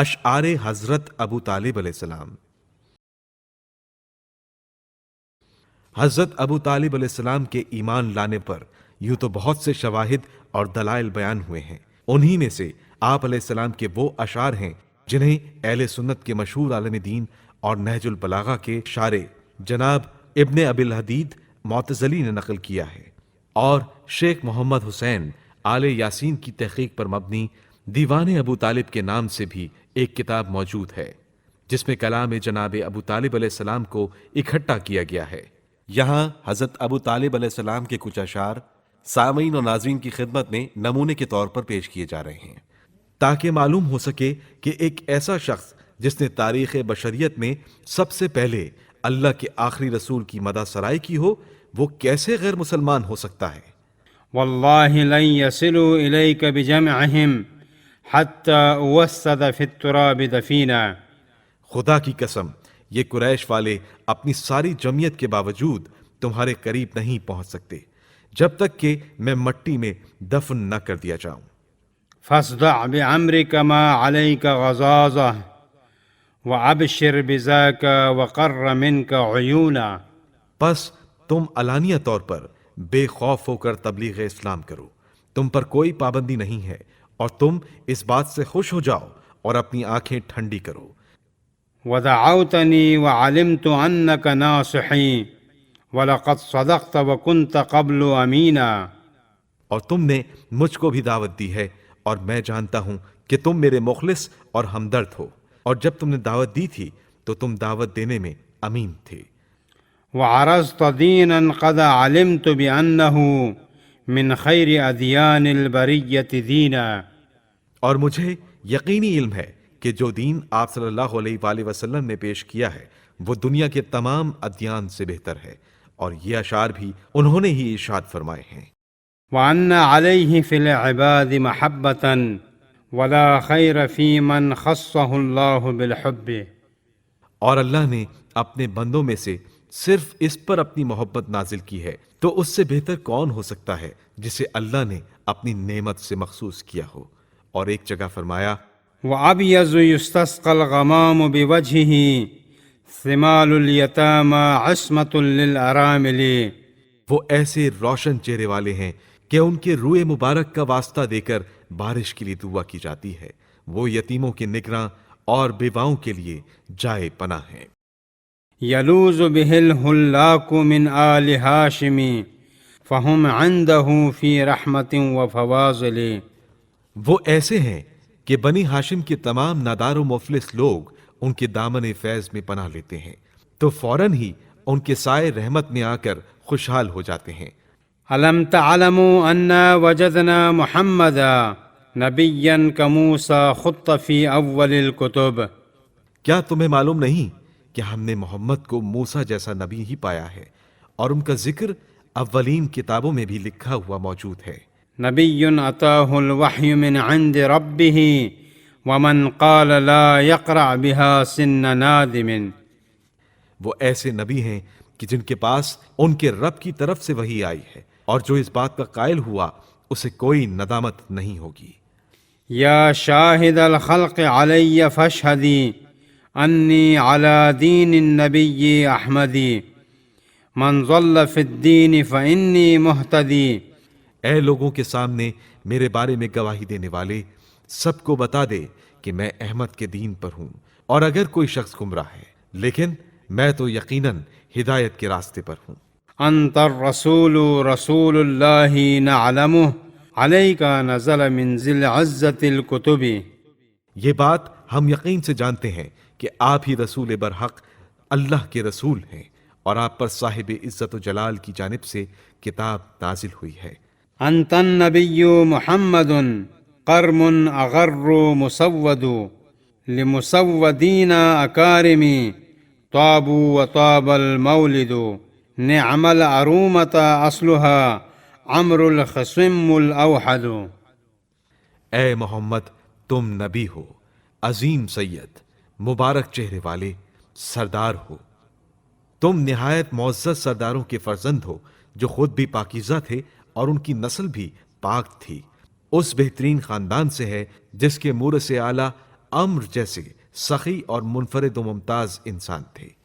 اشعار حضرت ابو طالب علیہ السلام۔ حضرت ابو طالب علیہ السلام کے ایمان لانے پر یوں تو بہت سے شواہد اور دلائل بیان ہوئے ہیں، انہی میں سے آپ علیہ السلام کے وہ اشعار ہیں جنہیں اہل سنت کے مشہور عالم دین اور نہج البلاغہ کے شارح جناب ابن ابی الحدید معتزلی نے نقل کیا ہے، اور شیخ محمد حسین آل یاسین کی تحقیق پر مبنی دیوان ابو طالب کے نام سے بھی ایک کتاب موجود ہے جس میں کلام جناب ابو طالب علیہ السلام کو اکٹھا کیا گیا ہے۔ یہاں حضرت ابو طالب علیہ السلام کے کچھ اشعار سامعین اور ناظرین کی خدمت میں نمونے کے طور پر پیش کیے جا رہے ہیں، تاکہ معلوم ہو سکے کہ ایک ایسا شخص جس نے تاریخ بشریت میں سب سے پہلے اللہ کے آخری رسول کی مدح سرائی کی ہو، وہ کیسے غیر مسلمان ہو سکتا ہے۔ واللہ لن يصلوا إليك بجمعهم حتى أوسد في التراب دفینا۔ خدا کی قسم یہ قریش والے اپنی ساری جمعیت کے باوجود تمہارے قریب نہیں پہنچ سکتے جب تک کہ میں مٹی میں دفن نہ کر دیا جاؤں۔ فاصدع بعمرك ما عليك غضاضة وابشر بذاك وقر منك عيونا۔ پس تم علانیہ طور پر بے خوف ہو کر تبلیغ اسلام کرو، تم پر کوئی پابندی نہیں ہے، اور تم اس بات سے خوش ہو جاؤ اور اپنی آنکھیں ٹھنڈی کرو۔ ودعوتني وعلمت أنك ناصحي ولقد صدقت وكنت قبل أمينا۔ اور تم نے مجھ کو بھی دعوت دی ہے، اور میں جانتا ہوں کہ تم میرے مخلص اور ہمدرد ہو، اور جب تم نے دعوت دی تھی تو تم دعوت دینے میں امین تھے۔ وعرضت دينا قد علمت بأنه من خير أديان البرية دينا۔ اور مجھے یقینی علم ہے کہ جو دین آپ صلی اللہ علیہ وآلہ وسلم نے پیش کیا ہے وہ دنیا کے تمام ادیان سے بہتر ہے، اور یہ اشعار بھی انہوں نے ہی ارشاد فرمائے ہیں۔ وأن عليه في العباد محبة ولا خير في من خصه الله بالحب۔ اور اللہ نے اپنے بندوں میں سے صرف اس پر اپنی محبت نازل کی ہے، تو اس سے بہتر کون ہو سکتا ہے جسے اللہ نے اپنی نعمت سے مخصوص کیا ہو۔ اور ایک جگہ فرمایا وأبيض يستسقى الغمام بوجهه ثمال اليتامى عصمة للأرامل۔ وہ ایسے روشن چہرے والے ہیں کہ ان کے روئے مبارک کا واسطہ دے کر بارش کے لیے دعا کی جاتی ہے، وہ یتیموں کے نگراں اور بیواؤں کے لیے جائے پناہ ہیں۔ يلوذ به الهلاك من آل هاشم فهم عنده في رحمة وفواضل۔ وہ ایسے ہیں کہ بنی ہاشم کے تمام نادار و مفلس لوگ ان کے دامن فیض میں پناہ لیتے ہیں، تو فوراً ہی ان کے سائے رحمت میں آ کر خوشحال ہو جاتے ہیں۔ ألم تعلموا أنا وجدنا محمدا نبيا كموسى خط في أول الكتب۔ کیا تمہیں معلوم نہیں کہ ہم نے محمد کو موسیٰ جیسا نبی ہی پایا ہے، اور ان کا ذکر اولین کتابوں میں بھی لکھا ہوا موجود ہے۔ نبي أتاه الوحي من عند ربه ومن قال لا يقرأ بها سن نادم۔ وہ ایسے نبی ہیں کہ جن کے پاس ان کے رب کی طرف سے وحی آئی ہے، اور جو اس بات کا قائل ہوا اسے کوئی ندامت نہیں ہوگی۔ يا شاهد الخلق علي فاشهدي أني على دين النبي أحمدي من ضل في الدين فإني مهتدي۔ اے لوگوں کے سامنے میرے بارے میں گواہی دینے والے، سب کو بتا دے کہ میں احمد کے دین پر ہوں، اور اگر کوئی شخص گمراہ ہے لیکن میں تو یقیناً ہدایت کے راستے پر ہوں۔ أنت الرسول رسول الله نعلمه عليك نزل من ذي العزة الكتب۔ یہ بات ہم یقین سے جانتے ہیں کہ آپ ہی رسول برحق اللہ کے رسول ہیں، اور آپ پر صاحب عزت و جلال کی جانب سے کتاب نازل ہوئی ہے۔ أنت النبي محمد قرم أغر مسود لمسودين أكارم طابوا وطاب المولد نعم الأرومة أصلها عمرو الخصم الأوحد۔ اے محمد تم نبی ہو، عظیم سید، مبارک چہرے والے، سردار ہو، تم نہایت معزز سرداروں کے فرزند ہو جو خود بھی پاکیزہ تھے اور ان کی نسل بھی پاک تھی، اس بہترین خاندان سے ہے جس کے مورث اعلیٰ امر جیسے سخی اور منفرد و ممتاز انسان تھے۔